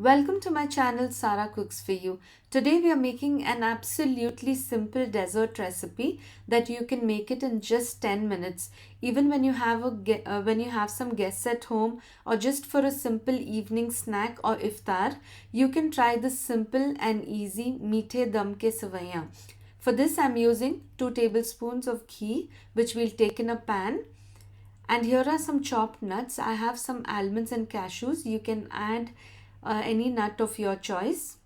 Welcome to my channel Sara Cooks for You. Today we are making an absolutely simple dessert recipe that you can make it in just 10 minutes. Even when you have when you have some guests at home or just for a simple evening snack or iftar, you can try this simple and easy Meethe Dum ke Seviyan. For this I'm using 2 tablespoons of ghee which we'll take in a pan. And here are some chopped nuts. I have some almonds and cashews. You can add any nut of your choice.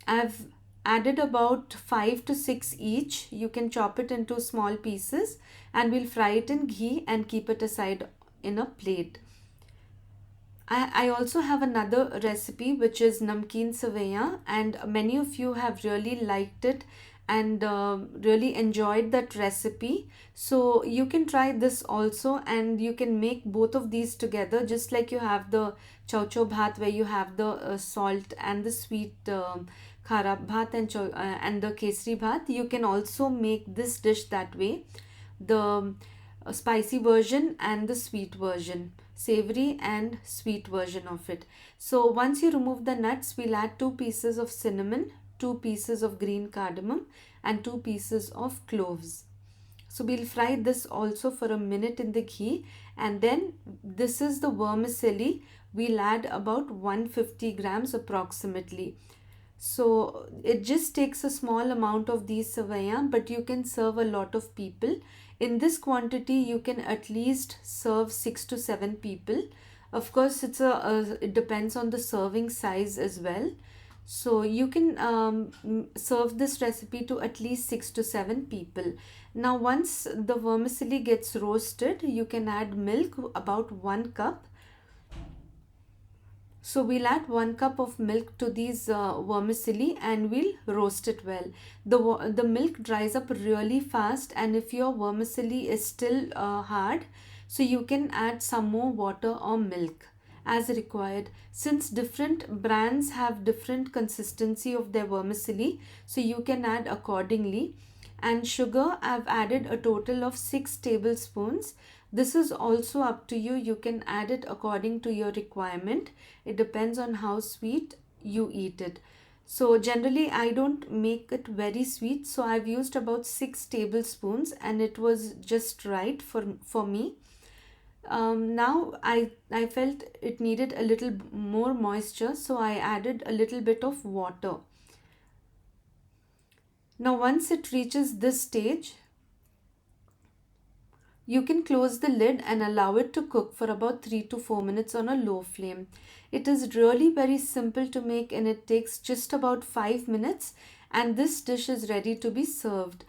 I've added about 5 to 6 each. You can chop it into small pieces and we'll fry it in ghee and keep it aside in a plate. I also have another recipe which is Namkeen Seviya, and many of you have really liked it and really enjoyed that recipe. So you can try this also, and you can make both of these together, just like you have the chow chow bhat where you have the salt and the sweet khara bhat and the kesri bhat. You can also make this dish that way, the spicy version and the sweet version, savory and sweet version of it. So once you remove the nuts, we'll add 2 pieces of cinnamon, 2 pieces of green cardamom and 2 pieces of cloves. So we'll fry this also for a minute in the ghee, and then this is the vermicelli. We'll add about 150 grams approximately. So it just takes a small amount of these Seviyan, but you can serve a lot of people. In this quantity, you can at least serve 6 to 7 people. Of course, it depends on the serving size as well. So you can serve this recipe to at least 6 to 7 people. Now, once the vermicelli gets roasted, you can add milk, about 1 cup. So we'll add 1 cup of milk to these vermicelli and we'll roast it well. The milk dries up really fast, and if your vermicelli is still hard, so you can add some more water or milk as required. Since different brands have different consistency of their vermicelli, so you can add accordingly. And sugar, I've added a total of 6 tablespoons. This is also up to you. You can add it according to your requirement. It depends on how sweet you eat it. So generally I don't make it very sweet, so I've used about 6 tablespoons and it was just right for me. Now I felt it needed a little more moisture, so I added a little bit of water. Now once it reaches this stage, you can close the lid and allow it to cook for about 3 to 4 minutes on a low flame. It is really very simple to make and it takes just about 5 minutes, and this dish is ready to be served.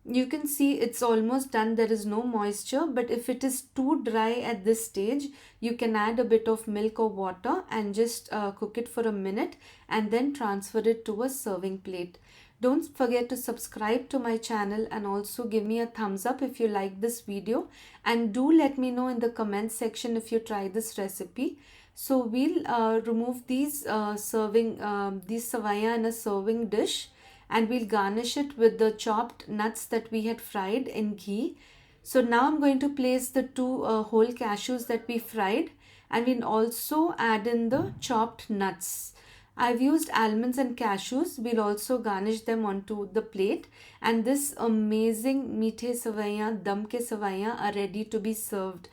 You can see it's almost done. There is no moisture, but if it is too dry at this stage, you can add a bit of milk or water and just cook it for a minute and then transfer it to a serving plate. Don't forget to subscribe to my channel and also give me a thumbs up if you like this video, and do let me know in the comment section if you try this recipe. So we'll remove these these Seviyan in a serving dish, and we'll garnish it with the chopped nuts that we had fried in ghee. So now I'm going to place the 2 whole cashews that we fried, and we'll also add in the chopped nuts. I've used almonds and cashews. We'll also garnish them onto the plate, and this amazing Meethe Sevai Dum ke Sevai are ready to be served.